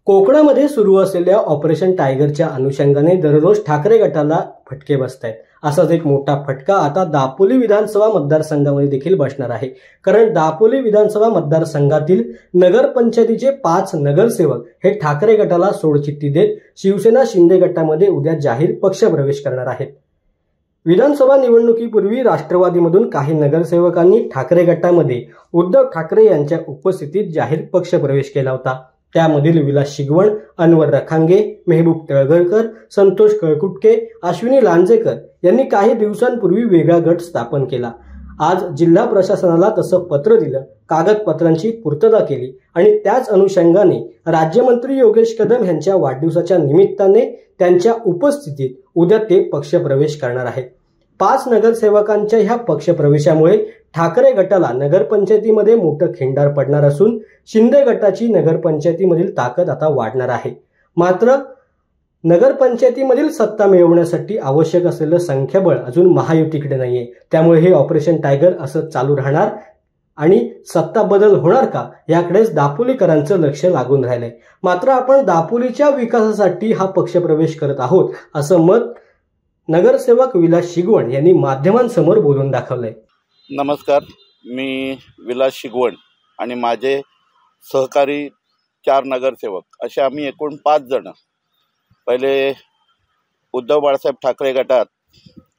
कोकणामध्ये सुरू असलेल्या ऑपरेशन टायगरच्या अनुषंगाने दररोज ठाकरे गटाला फटके बसत आहेत. असाच एक मोठा फटका आता दापोली विधानसभा मतदारसंघामध्ये देखील बसणार आहे. कारण दापोली विधानसभा मतदारसंघातील नगरपंचायतीचे 5 नगरसेवक हे ठाकरे गटाला सोडचिठ्ठी देत शिवसेना शिंदे गटामध्ये उद्या जाहीर पक्षप्रवेश करणार आहेत. विधानसभा निवडणुकीपूर्वी राष्ट्रवादीमधून काही नगरसेवकांनी ठाकरे गटामध्ये उद्धव ठाकरे यांच्या उपस्थितीत जाहीर पक्षप्रवेश केला होता. त्यामधील विलास शिगवण, अनवर रखांगे, मेहबूब तळगरकर, संतोष कळकुटके, अश्विनी लांजेकर यांनी काही दिवसांपूर्वी वेगळा गट स्थापन केला. आज जिल्हा प्रशासनाला तसं पत्र दिलं, कागदपत्रांची पूर्तता केली आणि त्याच अनुषंगाने राज्यमंत्री योगेश कदम यांच्या वाढदिवसाच्या निमित्ताने त्यांच्या उपस्थितीत उद्या ते पक्षप्रवेश करणार आहेत. 5 नगरसेवकांच्या ह्या पक्षप्रवेशामुळे ठाकरे गटाला नगरपंचायतीमध्ये मोठं खिंडार पडणार असून शिंदे गटाची नगरपंचायतीमधील ताकद आता वाढणार आहे. मात्र नगरपंचायतीमधील सत्ता मिळवण्यासाठी आवश्यक असलेलं संख्याबळ अजून महायुतीकडे नाहीये. त्यामुळे हे ऑपरेशन टायगर असं चालू राहणार आणि सत्ता बदल होणार का याकडेच दापोलीकरांचं लक्ष लागून राहिलंय. मात्र आपण दापोलीच्या विकासासाठी हा पक्षप्रवेश करत आहोत असं मत नगरसेवक विलास शिगवण यांनी माध्यमांसमोर बोलून दाखवलंय. नमस्कार, मी विलास शिगवण आणि माझे सहकारी 4 नगरसेवक असे आम्ही एकूण 5 जण पहिले उद्धव बाळासाहेब ठाकरे गटात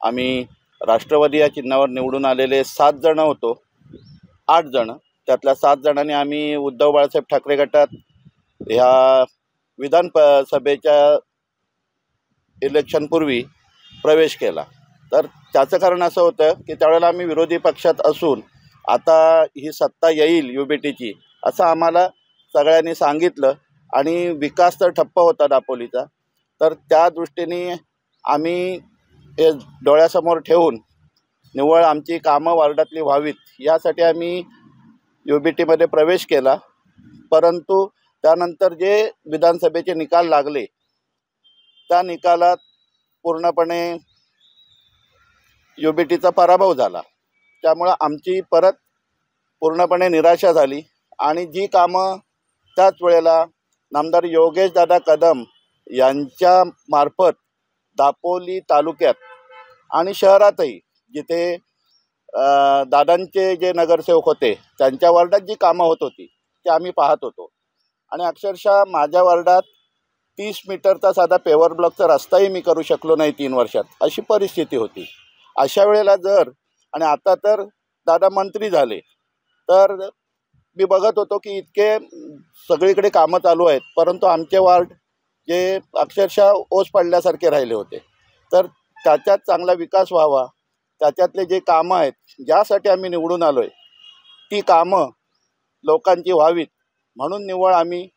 आम्ही राष्ट्रवादी या चिन्हावर निवडून आलेले 7 जण होतो. 8 जण त्यातल्या 7 जणांनी आम्ही उद्धव बाळासाहेब ठाकरे गटात ह्या विधानसभेच्या इलेक्शनपूर्वी प्रवेश केला. तर त्याचं कारण असं होतं की त्यावेळेला आम्ही विरोधी पक्षात असून आता ही सत्ता येईल युबीटीची असं आम्हाला सगळ्यांनी सांगितलं आणि विकास तर ठप्प होता दापोलीचा. तर त्या दृष्टीने आम्ही हे डोळ्यासमोर ठेवून निव्वळ आमची कामं वार्डातली व्हावीत यासाठी आम्ही युबीटीमध्ये प्रवेश केला. परंतु त्यानंतर जे विधानसभेचे निकाल लागले त्या निकालात पूर्णपणे युबीटीचा पराभव झाला. त्यामुळं आमची परत पूर्णपणे निराशा झाली आणि जी कामं त्याच वेळेला नामदार योगेश दादा कदम यांच्या मार्फत दापोली तालुक्यात आणि शहरातही जिथे दादांचे जे नगरसेवक होते त्यांच्या वार्डात जी कामं होत होती ती आम्ही पाहत होतो. आणि अक्षरशः माझ्या वार्डात 30 मीटरचा साधा पेवर ब्लॉकचा रस्ताही मी करू शकलो नाही 3 वर्षात, अशी परिस्थिती होती. अशा वेळेला जर आणि आता तर दादा मंत्री झाले तर मी बघत होतो की इतके सगळीकडे कामं चालू आहेत परंतु आमचे वार्ड जे अक्षरशः ओस पडल्यासारखे राहिले होते. तर त्याच्यात चांगला विकास व्हावा, त्याच्यातले जे कामं आहेत ज्यासाठी आम्ही निवडून आलो आहे ती कामं लोकांची व्हावीत म्हणून निव्वळ आम्ही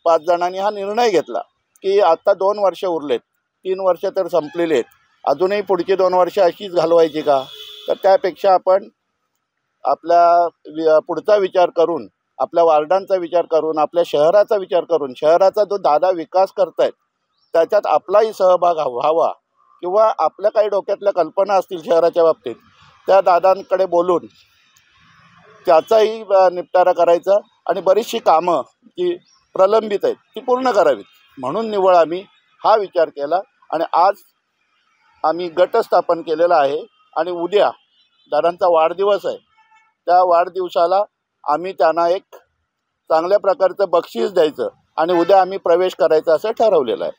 5 जणांनी हा निर्णय घेतला की आता 2 वर्ष उरलेत, 3 वर्ष तर संपलेली आहेत, अजूनही पुढची 2 वर्ष अशीच घालवायची का? तर त्यापेक्षा आपण आपल्या पुढचा विचार करून, आपल्या वार्डांचा विचार करून, आपल्या शहराचा विचार करून, शहराचा जो दादा विकास करतायत त्याच्यात आपलाही सहभाग व्हावा किंवा आपल्या काही डोक्यातल्या कल्पना असतील शहराच्या बाबतीत त्या दादांकडे बोलून त्याचाही निपटारा करायचा आणि बरीचशी कामं जी प्रलंबित आहेत ती पूर्ण करावीत म्हणून निव्वळ आम्ही हा विचार केला. आणि आज आम्ही गट स्थापन केलेला आहे आणि उद्या दादांचा वाढदिवस आहे. त्या वाढदिवसाला आम्ही त्यांना एक चांगल्या प्रकारचं बक्षीस द्यायचं आणि उद्या आम्ही प्रवेश करायचा असं ठरवलेलं आहे.